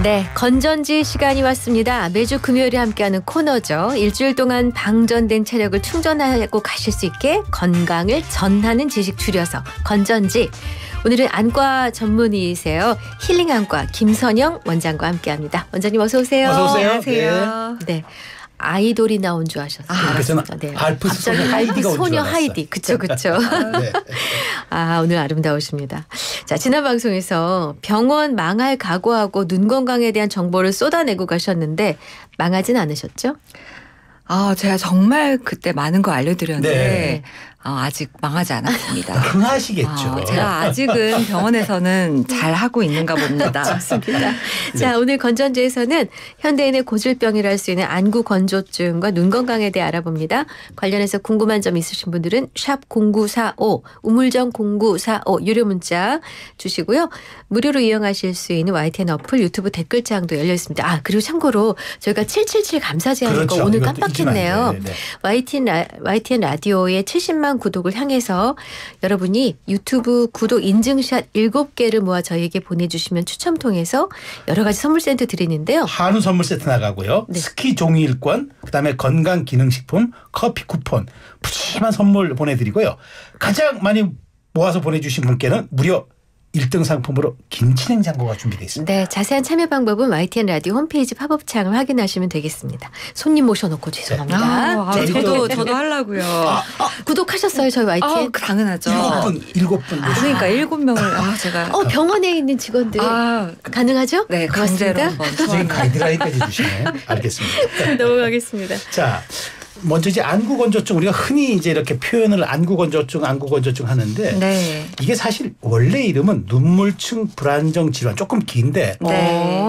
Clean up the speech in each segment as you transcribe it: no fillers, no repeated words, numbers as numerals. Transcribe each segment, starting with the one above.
네, 건전지 시간이 왔습니다. 매주 금요일에 함께하는 코너죠. 일주일 동안 방전된 체력을 충전하고 가실 수 있게 건강을 전하는 지식 줄여서 건전지. 오늘은 안과 전문의이세요. 힐링안과 김선영 원장과 함께합니다. 원장님 어서 오세요. 어서 오세요. 안녕하세요. 네. 아이돌이 나온 줄 아셨어요. 그래서 네. 알프 소녀 하이디가 소녀 하이디. 그쵸. 네. 아, 오늘 아름다우십니다. 자, 지난 방송에서 병원 망할 각오하고 눈 건강에 대한 정보를 쏟아내고 가셨는데 망하진 않으셨죠? 제가 정말 그때 많은 거 알려드렸는데 네. 아직 망하지 않았습니다. 흥하시겠죠. 제가 아직은 병원에서는 잘 하고 있는가 봅니다. 좋습니다. 자, 오늘 건전지에서는 현대인의 고질병이라 할 수 있는 안구 건조증과 눈 건강에 대해 알아봅니다. 관련해서 궁금한 점 있으신 분들은 샵 0945 우물정 0945 유료 문자 주시고요. 무료로 이용하실 수 있는 YTN 어플 유튜브 댓글창도 열려 있습니다. 아, 그리고 참고로 저희가 777 감사제 하는 그렇죠. 거 오늘 이것도 깜빡했네요. 네. YTN 라디오의 70만 구독을 향해서 여러분이 유튜브 구독 인증샷 7개를 모아 저희에게 보내주시면 추첨 통해서 여러 가지 선물 세트 드리는데요. 한우 선물 세트 나가고요. 네. 스키 종이일권, 그다음에 건강기능식품, 커피 쿠폰, 푸짐한 선물 보내드리고요. 가장 많이 모아서 보내주신 분께는 무려 1등 상품으로 김치냉장고가 준비되어 있습니다. 네, 자세한 참여 방법은 YTN 라디오 홈페이지 팝업창을 확인하시면 되겠습니다. 손님 모셔놓고 죄송합니다. 저도 하려고요. 구독하셨어요, 저희 YTN? 당연하죠. 7분. 그러니까 7명을 제가 병원에 있는 직원들 가능하죠? 네, 강제로 한번 지금 가이드라인까지 주시네. 알겠습니다. 넘어가겠습니다. 자, 먼저 이제 안구 건조증, 우리가 흔히 이제 이렇게 표현을 안구 건조증 하는데 네. 이게 사실 원래 이름은 눈물층 불안정 질환, 조금 긴데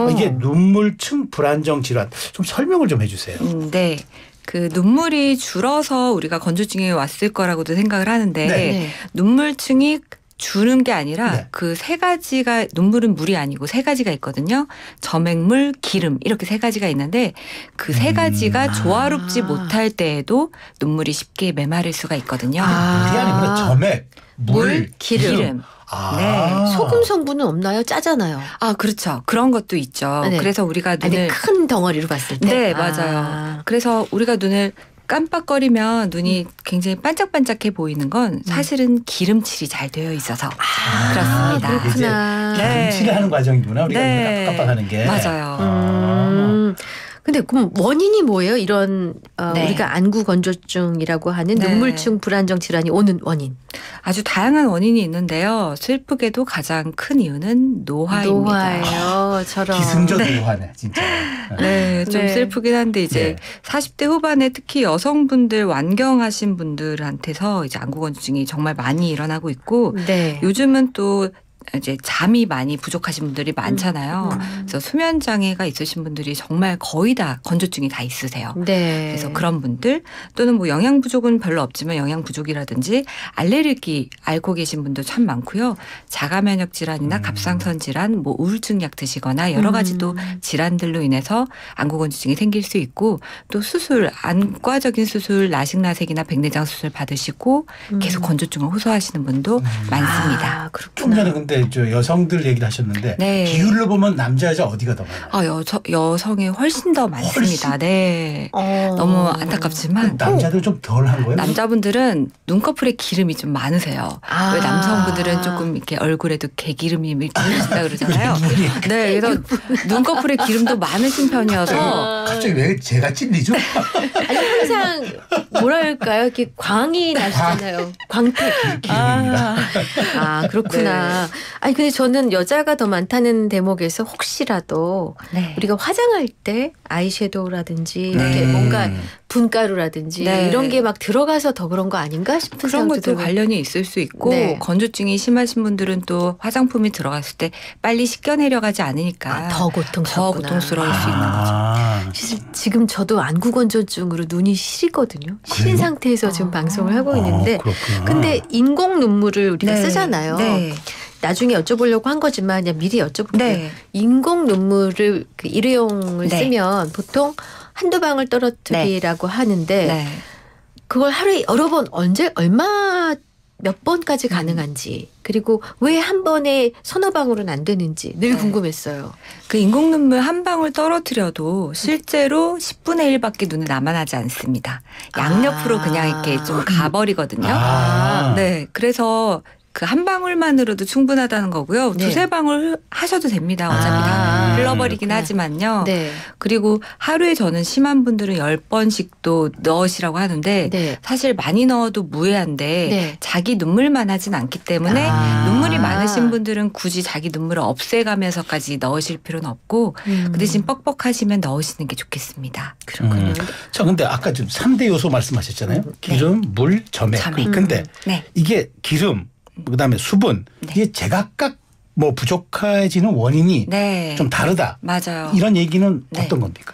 이게 눈물층 불안정 질환 좀 설명을 좀 해주세요. 네. 그 눈물이 줄어서 우리가 건조증이 왔을 거라고도 생각을 하는데 네. 눈물층이 주는 게 아니라 네. 그 세 가지가, 눈물은 물이 아니고 세 가지가 있거든요. 점액물, 기름 이렇게 세 가지가 있는데 그 세 가지가 조화롭지 못할 때에도 눈물이 쉽게 메마를 수가 있거든요. 물이 아니구나. 점액, 물, 기름. 네. 소금 성분은 없나요? 짜잖아요. 그렇죠. 그런 것도 있죠. 네. 그래서 우리가 눈을 큰 덩어리로 봤을 때. 네, 맞아요. 그래서 우리가 눈을 깜빡거리면 눈이 굉장히 반짝반짝해 보이는 건 사실은 기름칠이 잘 되어 있어서 그렇습니다. 그렇구나. 김치를 하는 과정이구나. 우리가 네. 깜빡하는 게. 맞아요. 근데 그럼 원인이 뭐예요? 이런 네. 우리가 안구 건조증이라고 하는 네. 눈물층 불안정 질환이 오는 원인. 아주 다양한 원인이 있는데요. 슬프게도 가장 큰 이유는 노화입니다. 노화예요. 저런. 기승전 노화네 진짜. 네, 좀 네. 슬프긴 한데 이제 40대 후반에 특히 여성분들 완경하신 분들한테서 이제 안구 건조증이 정말 많이 일어나고 있고 네. 요즘은 또 이제 잠이 많이 부족하신 분들이 많잖아요. 그래서 수면 장애가 있으신 분들이 정말 거의 다 건조증이 다 있으세요. 네. 그래서 그런 분들 또는 뭐 영양 부족은 별로 없지만 영양 부족이라든지 알레르기 앓고 계신 분도 참 많고요. 자가 면역 질환이나 갑상선 질환, 뭐 우울증 약 드시거나 여러 가지 또 질환들로 인해서 안구 건조증이 생길 수 있고 또 수술, 안과적인 수술, 라식라섹이나 백내장 수술 받으시고 계속 건조증을 호소하시는 분도 많습니다. 아, 좀 전에 근데 저 여성들 얘기를 하셨는데 네. 비율로 보면 남자 여자 어디가 더 많아요? 여성이 훨씬 더 많습니다. 네. 너무 안타깝지만 남자들 좀 덜한 거예요? 남자분들은 눈꺼풀에 기름이 좀 많으세요. 아. 왜 남성분들은 조금 이렇게 얼굴에도 개기름이 이렇게 흐르신다 그러잖아요. 네, 그래서 눈꺼풀에 기름도 많으신 편이어서 갑자기 왜 제가 찔리죠? 아니 항상 뭐랄까요? 이렇게 광이 나시잖아요. 광택. 아, 그렇구나. 네. 아니 근데 저는 여자가 더 많다는 대목에서 혹시라도 네. 우리가 화장할 때 아이섀도우라든지 이렇게 뭔가 분가루라든지 네. 이런 게 막 들어가서 더 그런 거 아닌가 싶은 그런 생각도 것도 들고. 관련이 있을 수 있고 네. 건조증이 심하신 분들은 또 화장품이 들어갔을 때 빨리 씻겨 내려가지 않으니까 더 고통스럽구나. 더 고통스러울 수 있는 거죠. 사실 지금 저도 안구 건조증으로 눈이 시리거든요. 시린 상태에서 지금 방송을 하고 있는데 그렇구나. 근데 인공 눈물을 우리가 쓰잖아요. 네. 나중에 여쭤보려고 한 거지만 그냥 미리 여쭤볼게요. 네. 인공 눈물을 그 일회용을 네. 쓰면 보통 한두 방울 떨어뜨리라고 하는데 네. 그걸 하루에 여러 번 언제 얼마 몇 번까지 가능한지 그리고 왜 한 번에 서너 방울은 안 되는지 늘 네. 궁금했어요. 그 인공 눈물 한 방울 떨어뜨려도 실제로 10분의 1밖에 눈에 남아나지 않습니다. 양옆으로 그냥 이렇게 좀 가버리거든요. 아. 네, 그래서 그 한 방울만으로도 충분하다는 거고요. 네. 두세 방울 하셔도 됩니다. 어차피 아. 다 흘러버리긴 그렇구나. 하지만요. 네. 그리고 하루에 저는 심한 분들은 10번씩도 넣으시라고 하는데 네. 사실 많이 넣어도 무해한데 네. 자기 눈물만 하진 않기 때문에 아. 눈물이 많으신 분들은 굳이 자기 눈물을 없애가면서까지 넣으실 필요는 없고 그 대신 뻑뻑하시면 넣으시는 게 좋겠습니다. 그렇군요. 자, 근데 아까 좀 3대 요소 말씀하셨잖아요. 기름, 물, 점액. 점액. 근데 네. 이게 기름, 그다음에 수분 네. 이게 제각각 뭐 부족해지는 원인이 네. 좀 다르다. 맞아요. 이런 얘기는 네. 어떤 겁니까?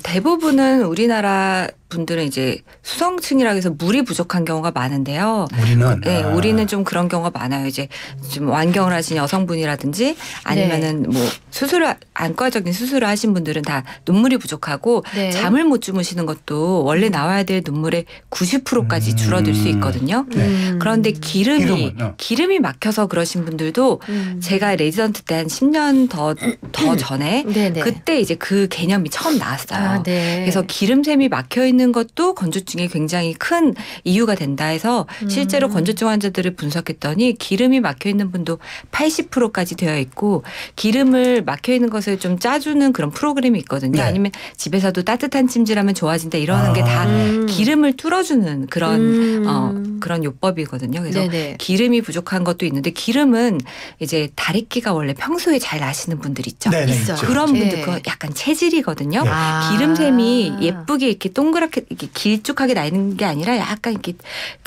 대부분은 우리나라 분들은 이제 수성층이라 해서 물이 부족한 경우가 많은데요. 우리는 네, 우리는 좀 그런 경우가 많아요. 이제 좀 완경을 하신 여성분이라든지 아니면은 뭐 수술을 안과적인 수술을 하신 분들은 다 눈물이 부족하고 네. 잠을 못 주무시는 것도 원래 나와야 될 눈물의 90%까지 줄어들 수 있거든요. 네. 그런데 기름이 기름은, 막혀서 그러신 분들도 제가 레지던트 때 한 10년 더 전에 네네. 그때 이제 그 개념이 처음 나왔어요. 아, 네. 그래서 기름샘이 막혀 있는 것도 건조증에 굉장히 큰 이유가 된다 해서 실제로 건조증 환자들을 분석했더니 기름이 막혀 있는 분도 80%까지 되어 있고 기름을 막혀 있는 것을 좀 짜주는 그런 프로그램이 있거든요. 네. 아니면 집에서도 따뜻한 찜질하면 좋아진다 이러는 게 다 기름을 뚫어주는 그런 그런 요법이거든요. 그래서 네네. 기름이 부족한 것도 있는데 기름은 이제 다래끼가 원래 평소에 잘 나시는 분들 있죠. 네네, 있어요. 있죠. 그런 분들 네. 그거 약간 체질이거든요. 네. 아. 기름샘이 예쁘게 이렇게 동그랗게 이렇게 길쭉하게 나 있는 게 아니라 약간 이렇게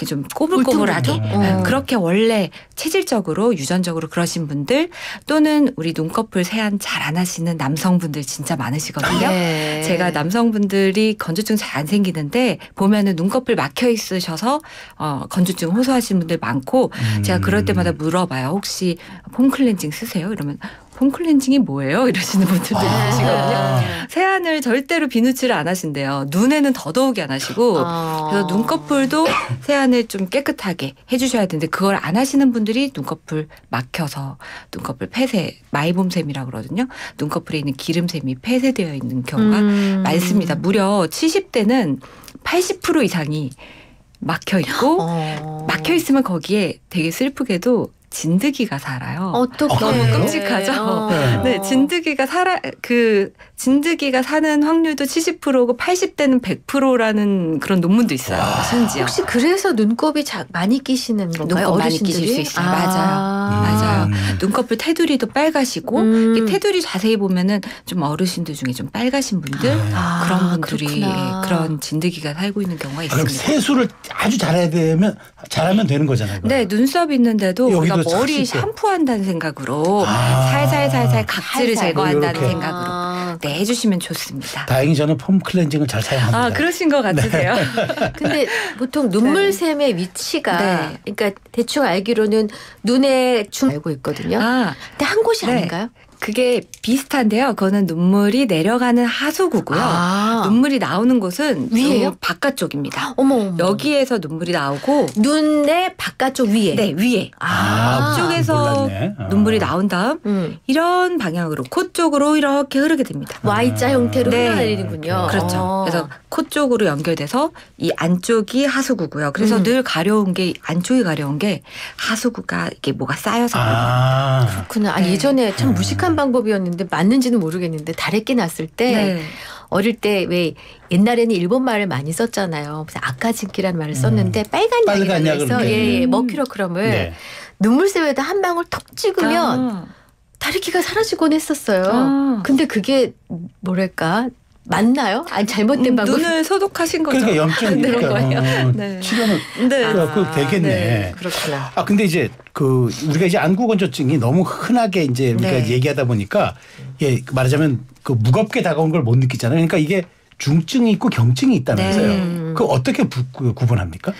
좀 꼬불꼬불하게 울퉁불퉁. 그렇게 원래 체질적으로 유전적으로 그러신 분들 또는 우리 눈꺼풀 세안 잘 안 하시는 남성분들 진짜 많으시거든요. 네. 제가 남성분들이 건조증 잘 안 생기는데 보면은 눈꺼풀 막혀 있으셔서 건조증 호소하시는 분들 많고 제가 그럴 때마다 물어봐요. 혹시 폼 클렌징 쓰세요? 이러면 폼 클렌징이 뭐예요? 이러시는 분들도 계시거든요. 세안을 절대로 비누칠을 안 하신대요. 눈에는 더더욱이 안 하시고 그래서 눈꺼풀도 세안을 좀 깨끗하게 해주셔야 되는데 그걸 안 하시는 분들이 눈꺼풀 막혀서 눈꺼풀 폐쇄 마이봄샘이라고 그러거든요. 눈꺼풀에 있는 기름샘이 폐쇄되어 있는 경우가 많습니다. 무려 70대는 80% 이상이 막혀 있고 막혀 있으면 거기에 되게 슬프게도 진드기가 살아요. 어떻게 너무 끔찍하죠? 네, 진드기가 사는 확률도 70%고 80대는 100%라는 그런 논문도 있어요. 심지어. 혹시 그래서 눈곱이 많이 끼시는 건가요? 눈곱 많이 어르신들이? 끼실 수 있어요. 맞아요. 눈꺼풀 테두리도 빨가시고 이 테두리 자세히 보면은 좀 어르신들 중에 좀 빨가신 분들 그런 분들이 그렇구나. 그런 진드기가 살고 있는 경우가 그럼 있습니다. 세수를 아주 잘하면 되는 거잖아요. 네, 눈썹 있는데도 우리가 여기도 머리 싹 씻고. 샴푸한다는 생각으로 아. 살살 각질을 살살. 제거한다는 이렇게. 생각으로 네, 해주시면 좋습니다. 다행히 저는 폼 클렌징을 잘 사용합니다. 아, 그러신 것 같으세요? 근데 보통 눈물샘의 위치가 네. 그러니까 대충 알기로는 눈에 알고 있거든요. 아, 근데 한 곳이 네. 아닌가요? 그게 비슷한데요. 그거는 눈물이 내려가는 하수구고요. 아. 눈물이 나오는 곳은 위에요? 눈 바깥쪽입니다. 어머. 여기에서 눈물이 나오고 눈의 바깥쪽 위에. 네, 위에. 아. 앞쪽에서 몰랐네. 눈물이 나온 다음 이런 방향으로 코 쪽으로 이렇게 흐르게 됩니다. Y자 형태로 네. 흘러내리는군요. 그렇죠. 그래서 코 쪽으로 연결돼서 이 안쪽이 하수구고요. 그래서 늘 가려운 게 안쪽이 가려운 게 하수구가 이게 뭐가 쌓여서 그래요. 그렇구나. 네. 예전에 참 무식한 방법이었는데 맞는지는 모르겠는데 다래끼 났을 때 네. 어릴 때 왜 옛날에는 일본 말을 많이 썼잖아요. 그래서 아까진기라는 말을 썼는데 빨간 빨간 약이라고 해서 약을 예, 머큐로크럼을 네. 눈물샘에다 한 방울 톡 찍으면 다래끼가 사라지곤 했었어요. 근데 그게 뭐랄까 맞나요? 아니 잘못된 방법. 눈을 소독하신 거죠. 그러니까 염증 그런 거예요. 네. 치료는 네. 그 되겠네. 네, 그렇구나. 아 근데 이제 그 우리가 이제 안구 건조증이 너무 흔하게 이제 우리가 네. 얘기하다 보니까 예 말하자면 그 무겁게 다가온 걸 못 느끼잖아요. 그러니까 이게 중증이 있고 경증이 있다면서요. 그 어떻게 구분합니까?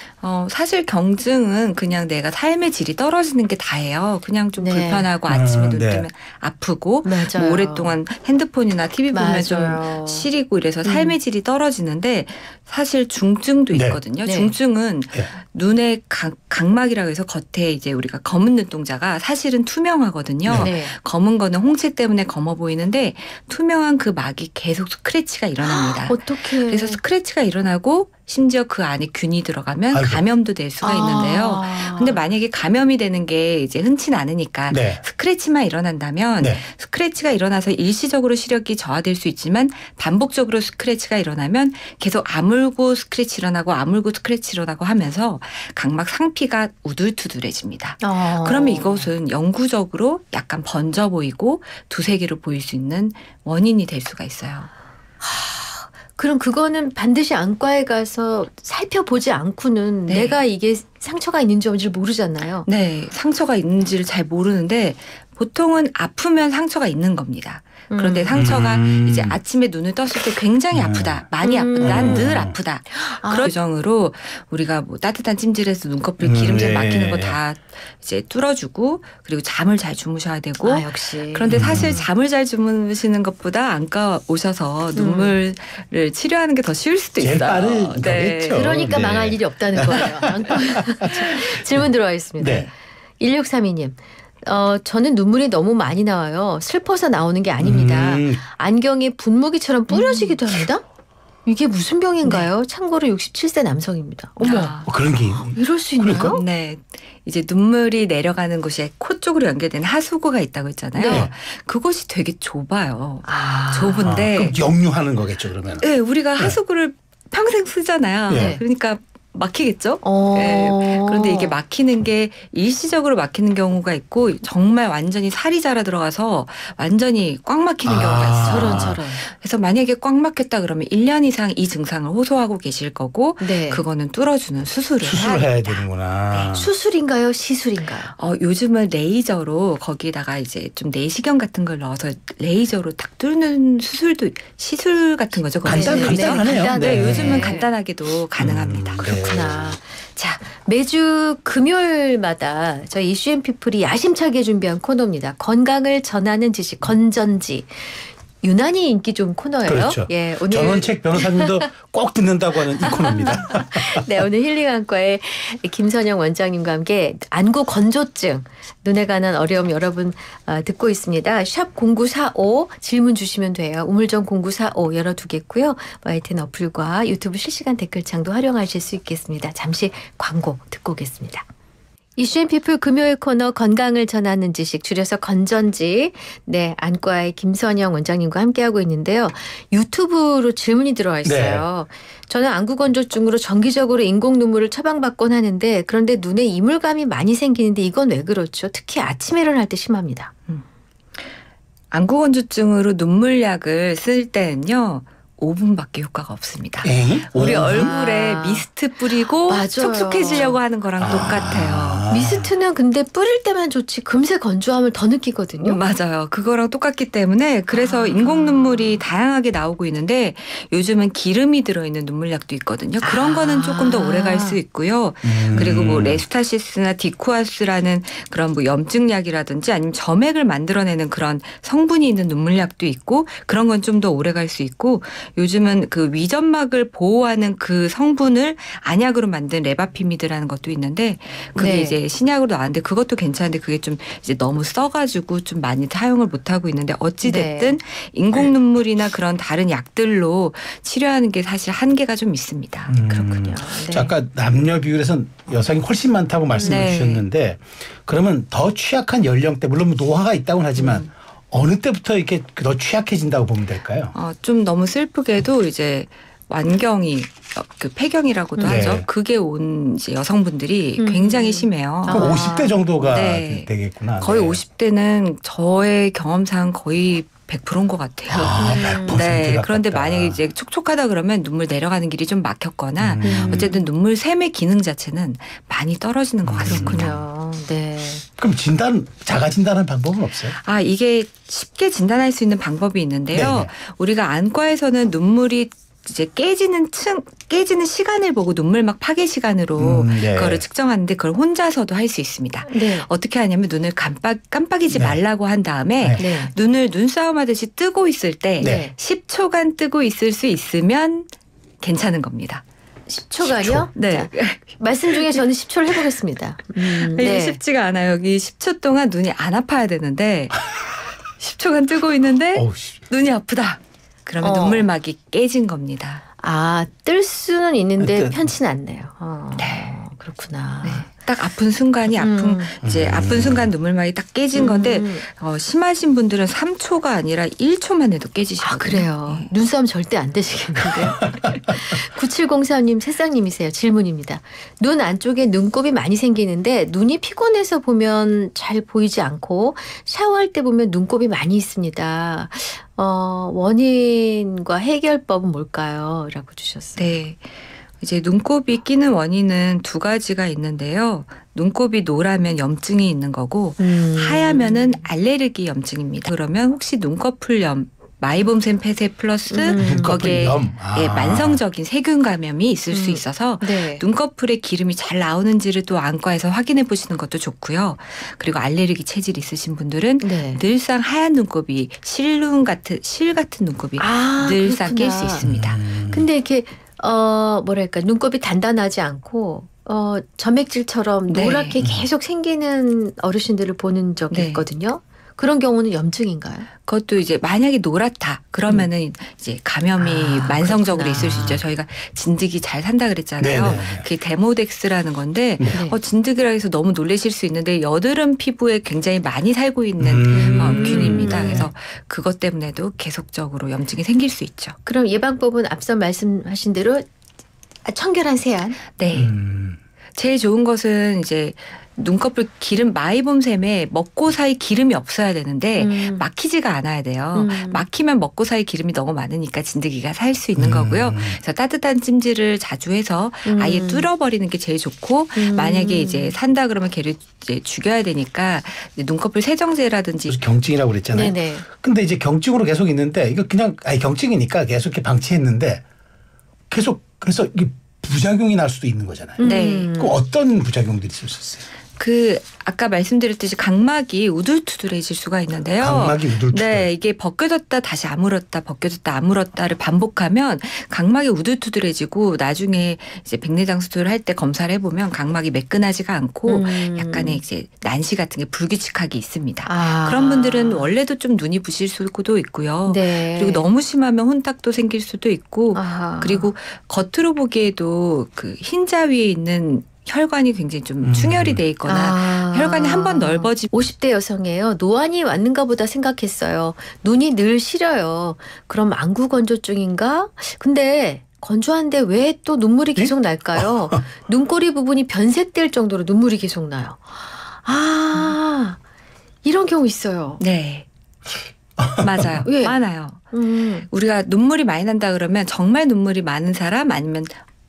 사실 경증은 그냥 내가 삶의 질이 떨어지는 게 다예요. 그냥 좀 네. 불편하고 아침에 눈 네. 뜨면 아프고 맞아요. 뭐 오랫동안 핸드폰이나 TV 보면 맞아요. 좀 시리고 이래서 삶의 질이 떨어지는데 사실 중증도 네. 있거든요. 네. 중증은 네. 눈의 각막이라고 해서 겉에 이제 우리가 검은 눈동자가 사실은 투명하거든요. 네. 검은 거는 홍채 때문에 검어 보이는데 투명한 그 막이 계속 스크래치가 일어납니다. 어떻게? 그래서 스크래치가 일어나고 심지어 그 안에 균이 들어가면 아이고. 감염도 될 수가 있는데요. 근데 만약에 감염이 되는 게 이제 흔치 않으니까 네. 스크래치만 일어난다면 네. 스크래치가 일어나서 일시적으로 시력이 저하될 수 있지만 반복적으로 스크래치가 일어나면 계속 아물고 스크래치 일어나고 아물고 스크래치 일어나고 하면서 각막 상피가 우둘투둘해집니다. 그러면 이것은 영구적으로 약간 번져 보이고 두세 개로 보일 수 있는 원인이 될 수가 있어요. 그럼 그거는 반드시 안과에 가서 살펴보지 않고는 네. 내가 이게 상처가 있는지 없는지 모르잖아요. 네, 상처가 있는지를 잘 모르는데 보통은 아프면 상처가 있는 겁니다. 그런데 상처가 이제 아침에 눈을 떴을 때 굉장히 아프다, 많이 아프다, 난 늘 아프다. 그런 규정으로 우리가 뭐 따뜻한 찜질에서 눈꺼풀 기름질 네. 막히는 거 다 이제 뚫어주고 그리고 잠을 잘 주무셔야 되고. 역시. 그런데 사실 잠을 잘 주무시는 것보다 안과 오셔서 눈물을 치료하는 게 더 쉬울 수도 제일 있어요. 빠른 거겠죠. 그러니까 네. 망할 일이 없다는 거예요. 질문 들어와 있습니다. 네. 1632님. 저는 눈물이 너무 많이 나와요. 슬퍼서 나오는 게 아닙니다. 안경이 분무기처럼 뿌려지기도 합니다. 이게 무슨 병인가요? 참고로 67세 남성입니다. 어머, 아. 그런 게 이럴 수 있나요? 그러니까? 네. 이제 눈물이 내려가는 곳에 코 쪽으로 연결된 하수구가 있다고 했잖아요. 네. 그곳이 되게 좁아요. 아, 좁은데 그럼 역류하는 거겠죠 그러면. 네, 우리가 하수구를 평생 쓰잖아요. 네. 그러니까 막히겠죠? 어. 네. 그런데 이게 막히는 게 일시적으로 막히는 경우가 있고 정말 완전히 살이 자라 들어가서 완전히 꽉 막히는 경우가 있어요. 저런. 그래서 만약에 꽉 막혔다 그러면 1년 이상 이 증상을 호소하고 계실 거고 네. 그거는 뚫어주는 수술을 수술해야 되는구나. 수술인가요? 시술인가요? 요즘은 레이저로 거기다가 이제 좀 내시경 같은 걸 넣어서 레이저로 딱 뚫는 수술도 시술 같은 거죠. 그건. 간단하네요. 네, 요즘은 간단하게도 가능합니다. 네. 그렇구나. 자, 매주 금요일마다 저희 이슈앤 피플이 야심차게 준비한 코너입니다. 건강을 전하는 지식, 건전지. 유난히 인기 좋은 코너예요. 그렇죠. 예, 오늘 전원책 변호사님도 꼭 듣는다고 하는 이 코너입니다. 네, 오늘 힐링안과의 김선영 원장님과 함께 안구 건조증, 눈에 관한 어려움 여러분 듣고 있습니다. 샵 0945 질문 주시면 돼요. 우물정 0945 열어두겠고요. YTN 어플과 유튜브 실시간 댓글창도 활용하실 수 있겠습니다. 잠시 광고 듣고 오겠습니다. 이슈앤피플 금요일 코너 건강을 전하는 지식 줄여서 건전지. 네, 안과의 김선영 원장님과 함께하고 있는데요. 유튜브로 질문이 들어와 있어요. 저는 안구 건조증으로 정기적으로 인공 눈물을 처방받곤 하는데 그런데 눈에 이물감이 많이 생기는데 이건 왜 그렇죠? 특히 아침에 일어날 때 심합니다. 안구 건조증으로 눈물약을 쓸 때는요. 5분밖에 효과가 없습니다. 우리 얼굴에 미스트 뿌리고 맞아요. 촉촉해지려고 하는 거랑 똑같아요. 미스트는 근데 뿌릴 때만 좋지 금세 건조함을 더 느끼거든요. 맞아요. 그거랑 똑같기 때문에 그래서 인공 눈물이 다양하게 나오고 있는데 요즘은 기름이 들어있는 눈물약도 있거든요. 그런 거는 조금 더 오래 갈 수 있고요. 그리고 뭐 레스타시스나 디쿠아스라는 그런 뭐 염증약이라든지 아니면 점액을 만들어내는 그런 성분이 있는 눈물약도 있고 그런 건 좀 더 오래 갈 수 있고 요즘은 그 위점막을 보호하는 그 성분을 안약으로 만든 레바피미드라는 것도 있는데 그게 네. 이제 신약으로 나왔는데 그것도 괜찮은데 그게 좀 이제 너무 써가지고 좀 많이 사용을 못 하고 있는데 어찌 됐든 인공 눈물이나 그런 다른 약들로 치료하는 게 사실 한계가 좀 있습니다. 그렇군요. 네. 자, 아까 남녀 비율에선 여성이 훨씬 많다고 말씀을 네. 주셨는데 그러면 더 취약한 연령대 물론 노화가 있다고는 하지만 어느 때부터 이렇게 더 취약해진다고 보면 될까요? 좀 너무 슬프게도 이제 완경이 그 폐경이라고도 네. 하죠. 그게 온 이제 여성분들이 굉장히 심해요. 그럼 50대 정도가 네. 되겠구나. 거의 네. 50대는 저의 경험상 거의 100%인 것 같아요. 100% 네. 가깝다. 그런데 만약에 이제 촉촉하다 그러면 눈물 내려가는 길이 좀 막혔거나 어쨌든 눈물 샘의 기능 자체는 많이 떨어지는 것 같습니다. 그렇군요. 네. 그럼 자가 진단하는 방법은 없어요? 이게 쉽게 진단할 수 있는 방법이 있는데요. 네네. 우리가 안과에서는 눈물이 이제 깨지는 시간을 보고 눈물막 파괴 시간으로 네. 그거를 측정하는데 그걸 혼자서도 할 수 있습니다. 네. 어떻게 하냐면 눈을 깜빡이지 네. 말라고 한 다음에 네. 네. 눈을 눈싸움 하듯이 뜨고 있을 때 네. 10초간 뜨고 있을 수 있으면 괜찮은 겁니다. 10초간요? 네. 말씀 중에 저는 10초를 해보겠습니다. 이게 쉽지가 않아요. 여기 10초 동안 눈이 안 아파야 되는데 10초간 뜨고 있는데 어우, 씨. 눈이 아프다. 그러면 눈물막이 깨진 겁니다. 아, 뜰 수는 있는데 일단- 편치는 않네요. 네. 그렇구나. 네. 딱 아픈 순간이 아픈 순간 눈물막이 딱 깨진 건데 심하신 분들은 3초가 아니라 1초만 해도 깨지시거든요. 아, 그래요. 네. 눈싸움 절대 안 되시겠는데요. 9703님, 새싹님이세요. 질문입니다. 눈 안쪽에 눈곱이 많이 생기는데 눈이 피곤해서 보면 잘 보이지 않고 샤워할 때 보면 눈곱이 많이 있습니다. 원인과 해결법은 뭘까요? 라고 주셨어요. 네. 이제 눈곱이 끼는 원인은 두 가지가 있는데요. 눈곱이 노라면 염증이 있는 거고 하야면은 알레르기 염증입니다. 그러면 혹시 눈꺼풀염, 마이봄샘 폐쇄 플러스 거기에 눈꺼풀염. 예, 만성적인 세균 감염이 있을 수 있어서 네. 눈꺼풀에 기름이 잘 나오는지를 또 안과에서 확인해 보시는 것도 좋고요. 그리고 알레르기 체질이 있으신 분들은 네. 늘상 하얀 눈곱이 실 같은 눈곱이 늘상 낄 수 있습니다. 근데 이렇게 뭐랄까 눈곱이 단단하지 않고 점액질처럼 네. 노랗게 계속 생기는 어르신들을 보는 적이 네. 있거든요. 그런 경우는 염증인가요? 그것도 이제 만약에 노랗다 그러면은 이제 감염이 만성적으로 그렇구나. 있을 수 있죠. 저희가 진드기 잘 산다 그랬잖아요. 네네네. 그게 데모덱스라는 건데 네. 진드기라 해서 너무 놀라실 수 있는데 여드름 피부에 굉장히 많이 살고 있는 균입니다. 그래서 그것 때문에도 계속적으로 염증이 생길 수 있죠. 그럼 예방법은 앞서 말씀하신 대로 청결한 세안. 네. 제일 좋은 것은 이제 눈꺼풀 기름 마이봄샘에 먹고 사이 기름이 없어야 되는데 막히지가 않아야 돼요. 막히면 먹고 사이 기름이 너무 많으니까 진드기가 살 수 있는 거고요. 그래서 따뜻한 찜질을 자주 해서 아예 뚫어버리는 게 제일 좋고 만약에 이제 산다 그러면 걔를 이제 죽여야 되니까 이제 눈꺼풀 세정제라든지 무슨 경증이라고 그랬잖아요. 네네. 근데 이제 경증으로 계속 있는데 이거 그냥 경증이니까 계속 이렇게 방치했는데 계속 그래서 이게 부작용이 날 수도 있는 거잖아요. 네. 그 어떤 부작용들이 있을 수 있어요? 아까 말씀드렸듯이 각막이 우둘투둘해질 수가 있는데요. 각막이 우둘투둘. 네, 이게 벗겨졌다 다시 아물었다 벗겨졌다 아물었다를 반복하면 각막이 우둘투둘해지고 나중에 이제 백내장 수술을 할 때 검사를 해보면 각막이 매끈하지가 않고 약간의 이제 난시 같은 게 불규칙하게 있습니다. 그런 분들은 원래도 좀 눈이 부실 수도 있고요. 네. 그리고 너무 심하면 혼탁도 생길 수도 있고 그리고 겉으로 보기에도 그 흰자 위에 있는 혈관이 굉장히 좀 충혈이 돼 있거나 혈관이 한번 넓어지 50대 여성이에요. 노안이 왔는가 보다 생각했어요. 눈이 늘 시려요. 그럼 안구 건조증인가? 근데 건조한데 왜 또 눈물이 계속 날까요? 눈꼬리 부분이 변색될 정도로 눈물이 계속 나요. 이런 경우 있어요. 네. 맞아요. 왜? 많아요. 우리가 눈물이 많이 난다 그러면 정말 눈물이 많은 사람 아니면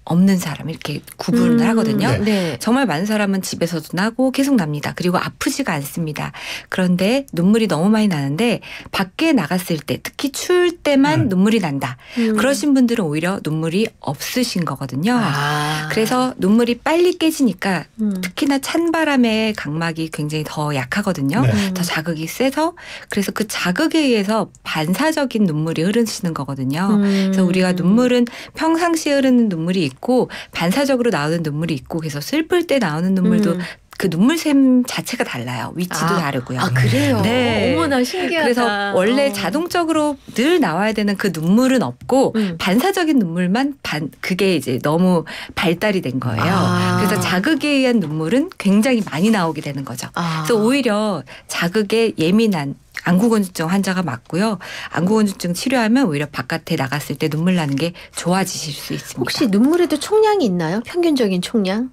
없는 사람 이렇게 구분을 하거든요. 네. 네. 정말 많은 사람은 집에서도 나고 계속 납니다. 그리고 아프지가 않습니다. 그런데 눈물이 너무 많이 나는데 밖에 나갔을 때 특히 추울 때만 눈물이 난다. 그러신 분들은 오히려 눈물이 없으신 거거든요. 그래서 눈물이 빨리 깨지니까 특히나 찬바람에 각막이 굉장히 더 약하거든요. 네. 더 자극이 세서 그래서 그 자극에 의해서 반사적인 눈물이 흐르시는 거거든요. 그래서 우리가 눈물은 평상시에 흐르는 눈물이 있고 반사적으로 나오는 눈물이 있고 그래서 슬플 때 나오는 눈물도 그 눈물샘 자체가 달라요. 위치도 다르고요. 그래요? 네. 어머나 신기하다. 그래서 원래 자동적으로 늘 나와야 되는 그 눈물은 없고 반사적인 눈물만 그게 이제 너무 발달이 된 거예요. 그래서 자극에 의한 눈물은 굉장히 많이 나오게 되는 거죠. 그래서 오히려 자극에 예민한 안구건조증 환자가 맞고요. 안구건조증 치료하면 오히려 바깥에 나갔을 때 눈물 나는 게 좋아지실 수 있습니다. 혹시 눈물에도 총량이 있나요? 평균적인 총량?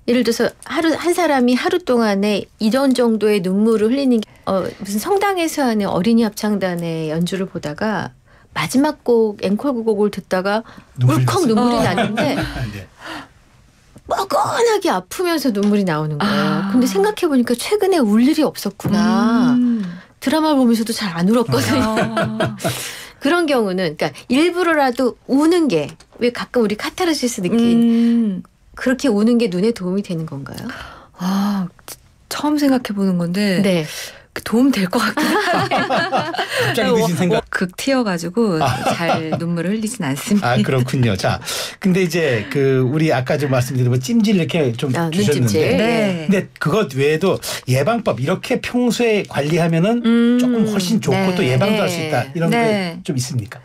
예를 들어서 한 사람이 하루 동안에 이런 정도의 눈물을 흘리는 게 무슨 성당에서 하는 어린이 합창단의 연주를 보다가 마지막 곡 앵콜곡을 듣다가 울컥 눈물이 났는데 네. 뻐근하게 아프면서 눈물이 나오는 거예요. 근데 생각해보니까 최근에 울 일이 없었구나. 드라마 보면서도 잘 안 울었거든요. 그런 경우는 그러니까 일부러라도 우는 게 왜 가끔 우리 카타르시스 느낀 그렇게 우는 게 눈에 도움이 되는 건가요? 아, 처음 생각해 보는 건데 네. 도움 될 것 같긴 한데 갑자기 드신 생각. 극 튀어가지고 잘 눈물을 흘리진 않습니다. 아, 그렇군요. 자, 근데 이제 우리 아까 좀 말씀드린 뭐 찜질 이렇게 좀 주셨는데. 눈찜질. 네. 근데 그것 외에도 예방법 이렇게 평소에 관리하면은 조금 훨씬 좋고 네. 또 예방도 네. 할 수 있다. 이런 네. 게 좀 있습니까?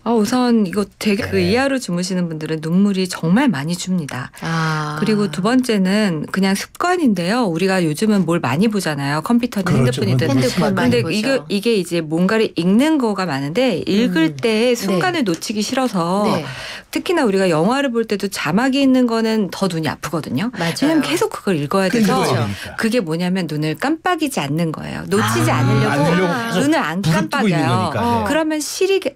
우선 이거 되게 그 네. 이하로 주무시는 분들은 눈물이 정말 많이 줍니다. 아. 그리고 두 번째는 그냥 습관인데요. 우리가 요즘은 뭘 많이 보잖아요. 컴퓨터든 그렇죠. 핸드폰이든. 핸드폰 많이 근데 보죠. 이게 이제 뭔가를 읽는 거가 많은데 읽을 때 순간을 네. 놓치기 싫어서 네. 특히나 우리가 영화를 볼 때도 자막이 있는 거는 더 눈이 아프거든요. 맞아요. 왜냐면 계속 그걸 읽어야 돼서 읽어야 되니까. 그게 뭐냐면 눈을 깜빡이지 않는 거예요. 놓치지 않으려고 않으려고 계속 눈을 안 불을 끄고 있는 깜빡여요. 거니까. 네. 그러면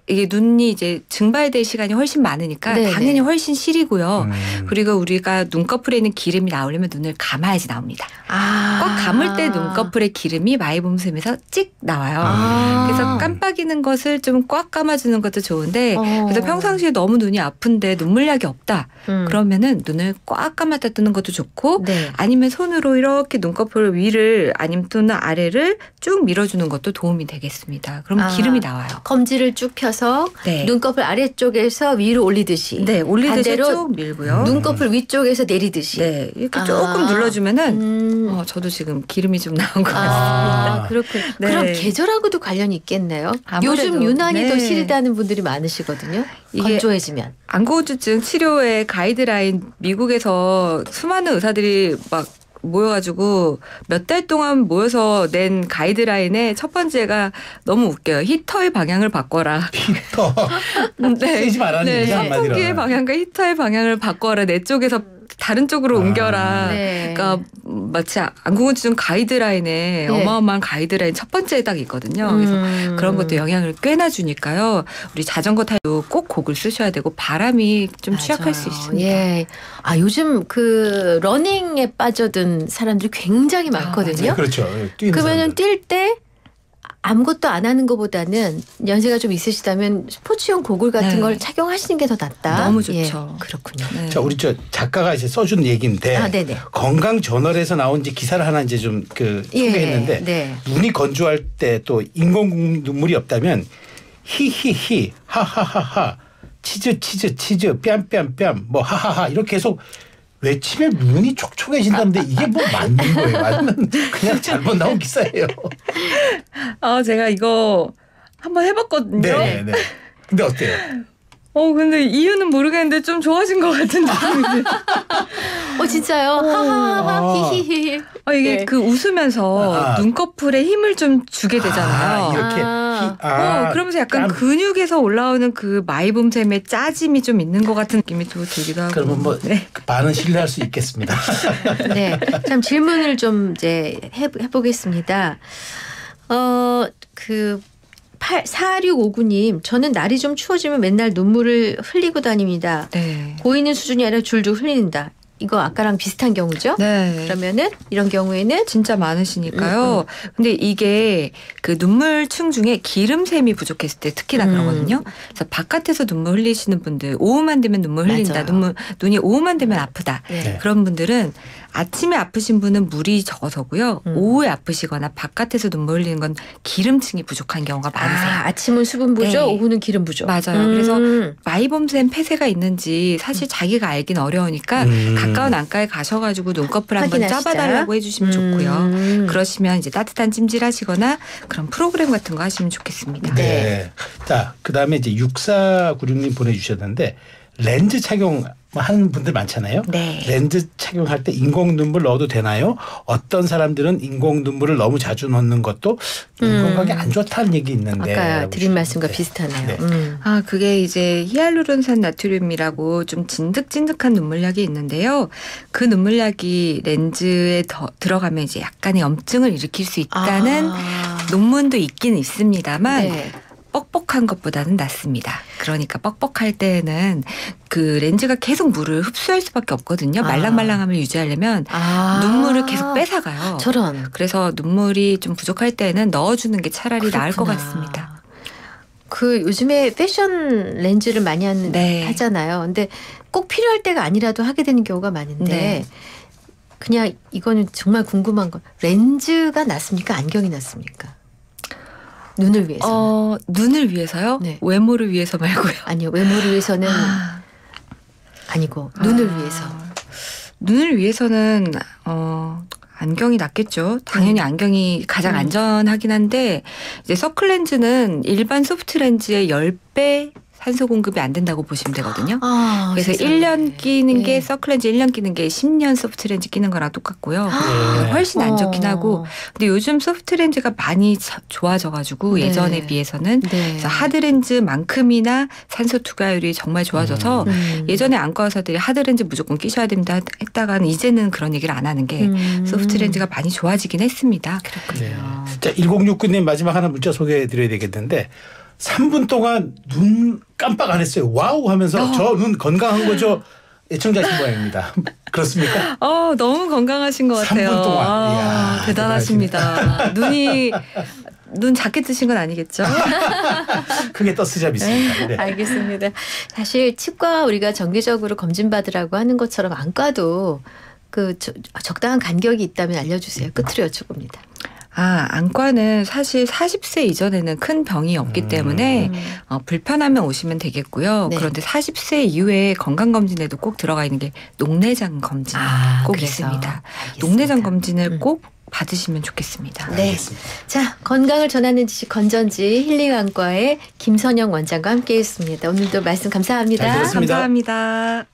이게 눈이 이제 증발될 시간이 훨씬 많으니까 네, 당연히 네. 훨씬 시리고요. 음. 그리고 우리가 눈꺼풀에 있는 기름이 나오려면 눈을 감아야지 나옵니다. 꽉 감을 때 눈꺼풀에 기름이 마이봄샘에서 찍 나와요. 아. 그래서 깜빡이는 것을 좀 꽉 감아주는 것도 좋은데 그래서 어. 평상시에 너무 눈이 아픈데 눈물약이 없다. 그러면은 눈을 꽉 감았다 뜨는 것도 좋고 네. 아니면 손으로 이렇게 눈꺼풀 위를 아니면 또는 아래를 쭉 밀어주는 것도 도움이 되겠습니다. 그럼 아. 기름이 나와요. 검지를 쭉 펴서 네. 눈꺼풀 아래쪽에서 위로 올리듯이. 네, 올리듯이 반대로 쭉 밀고요. 눈꺼풀 위쪽에서 내리듯이. 네, 이렇게 아. 조금 눌러주면은 저도 지금 기름이 좀 나온 것 같습니다. 아, 그렇군. 네. 그럼 계절하고도 관련이 있겠네요. 아무래도, 요즘 유난히 더 네. 시리다는 분들이 많으시거든요. 이게 건조해지면. 안구우주증 치료의 가이드라인 미국에서 수많은 의사들이 막 모여가지고 몇 달 동안 모여서 낸 가이드라인의 첫 번째가 너무 웃겨요. 히터의 방향을 바꿔라. 히터. 네. 쓰지 말라는 네, 얘기죠, 한마디로. 선풍기의 방향과 히터의 방향을 바꿔라. 내 쪽에서 다른 쪽으로 옮겨라. 네. 그러니까 마치 안구우주증 가이드라인에 네. 어마어마한 가이드라인 첫 번째에 딱 있거든요. 그래서 그런 것도 영향을 꽤나 주니까요. 우리 자전거 탈 때 꼭 곡을 쓰셔야 되고 바람이 좀 취약할 수 맞아요. 있습니다. 예. 아, 요즘 그 러닝에 빠져든 사람들이 굉장히 많거든요. 네, 그렇죠. 뛰는 그러면은 사람들. 뛸 때 아무것도 안 하는 것보다는 연세가 좀 있으시다면 스포츠용 고글 같은 네. 걸 착용하시는 게 더 낫다. 너무 좋죠. 예, 그렇군요. 네. 자, 우리 작가가 이제 써준 얘기인데 아, 네네. 건강 저널에서 나온 이제 기사를 하나 이제 좀 소개했는데 네. 눈이 건조할 때 또 인공 눈물이 없다면 히히히 하하하하 치즈 뺨 뭐 하하하 이렇게 계속 외치면 눈이 촉촉해진다는데 이게 뭐 맞는 거예요? 아니면 그냥 잘못 나온 기사예요? 제가 이거 한번 해봤거든요. 네. 근데 어때요? 근데 이유는 모르겠는데 좀 좋아진 것 같은 느낌이 진짜요? 하하하 히히히. 이게 네. 그 웃으면서 눈꺼풀에 힘을 좀 주게 되잖아요. 이렇게 그러면서 약간 근육에서 올라오는 그 마이봄샘의 짜짐이 좀 있는 것 같은 느낌이 또 들기도 하고. 그러면 뭐 네. 반은 신뢰할 수 있겠습니다. 네. 참 질문을 좀 이제 해보겠습니다. 4659님, 저는 날이 좀 추워지면 맨날 눈물을 흘리고 다닙니다. 네. 고이는 수준이 아니라 줄줄 흘린다. 이거 아까랑 비슷한 경우죠? 네. 그러면은 이런 경우에는 진짜 많으시니까요. 근데 이게 그 눈물층 중에 기름샘이 부족했을 때 특히나 그러거든요. 그래서 바깥에서 눈물 흘리시는 분들 오후만 되면 눈물 흘린다. 맞아요. 눈이 오후만 되면 아프다. 네. 그런 분들은 아침에 아프신 분은 물이 적어서고요. 오후에 아프시거나 바깥에서 눈물 흘리는 건 기름층이 부족한 경우가 많으세요. 아침은 수분 부족, 네. 오후는 기름 부족. 맞아요. 그래서 마이봄샘 폐쇄가 있는지 사실 자기가 알긴 어려우니까 가까운 안과에 가셔가지고 눈꺼풀 한번 확인하시자. 짜봐달라고 해주시면 좋고요. 그러시면 이제 따뜻한 찜질하시거나 그런 프로그램 같은 거 하시면 좋겠습니다. 네. 자, 그다음에 이제 6496님 보내주셨는데 렌즈 착용 하는 분들 많잖아요. 네. 렌즈 착용할 때 인공 눈물 넣어도 되나요? 어떤 사람들은 인공 눈물을 너무 자주 넣는 것도 눈 건강에 안 좋다는 얘기 있는데. 아까 드린 말씀과 네. 비슷하네요. 네. 그게 이제 히알루론산 나트륨이라고 좀 진득진득한 눈물약이 있는데요. 그 눈물약이 렌즈에 들어가면 이제 약간의 염증을 일으킬 수 있다는 논문도 있긴 있습니다만 네. 뻑뻑한 것보다는 낫습니다. 그러니까 뻑뻑할 때는 그 렌즈가 계속 물을 흡수할 수밖에 없거든요. 말랑말랑함을 유지하려면 눈물을 계속 뺏어가요. 저런. 그래서 눈물이 좀 부족할 때는 넣어주는 게 차라리 나을 것 같습니다. 그 요즘에 패션 렌즈를 많이 네. 하잖아요. 근데 꼭 필요할 때가 아니라도 하게 되는 경우가 많은데 네. 그냥 이거는 정말 궁금한 건 렌즈가 낫습니까? 안경이 낫습니까? 눈을 위해서. 눈을 위해서요? 네. 외모를 위해서 말고요. 아니요. 외모를 위해서는 아니고 눈을 위해서. 눈을 위해서는 안경이 낫겠죠. 당연히 안경이 가장 안전하긴 한데 이제 서클렌즈는 일반 소프트 렌즈의 10배 산소 공급이 안 된다고 보시면 되거든요. 그래서 세상에. 1년 끼는 네. 게 서클렌즈 1년 끼는 게 10년 소프트렌즈 끼는 거랑 똑같고요. 네. 훨씬 안 좋긴 하고 근데 요즘 소프트렌즈가 많이 좋아져가지고 네. 예전에 비해서는 네. 그래서 하드렌즈만큼이나 산소 투과율이 정말 좋아져서 예전에 안과 의사들이 하드렌즈 무조건 끼셔야 됩니다 했다가는 이제는 그런 얘기를 안 하는 게 소프트렌즈가 많이 좋아지긴 했습니다. 그렇군요. 자, 1069님 마지막 하나 문자 소개해 드려야 되겠는데 3분 동안 눈 깜빡 안 했어요. 와우 하면서 저 눈 건강한 거죠. 애청자신 모양입니다. 그렇습니까? 너무 건강하신 것 같아요. 3분 동안. 이야, 대단하십니다. 눈 작게 뜨신 건 아니겠죠? 크게 떴으자 믿습니다. 네. 알겠습니다. 사실 치과 우리가 정기적으로 검진받으라고 하는 것처럼 안과도 그 적당한 간격이 있다면 알려주세요. 끝으로 여쭤봅니다. 안과는 사실 40세 이전에는 큰 병이 없기 때문에 불편하면 오시면 되겠고요. 네. 그런데 40세 이후에 건강검진에도 꼭 들어가 있는 게 녹내장 검진 꼭 그래서. 있습니다. 알겠습니다. 녹내장 검진을 꼭 받으시면 좋겠습니다. 네. 알겠습니다. 자, 건강을 전하는 지식 건전지 힐링안과의 김선영 원장과 함께했습니다. 오늘도 말씀 감사합니다. 잘 들었습니다. 감사합니다.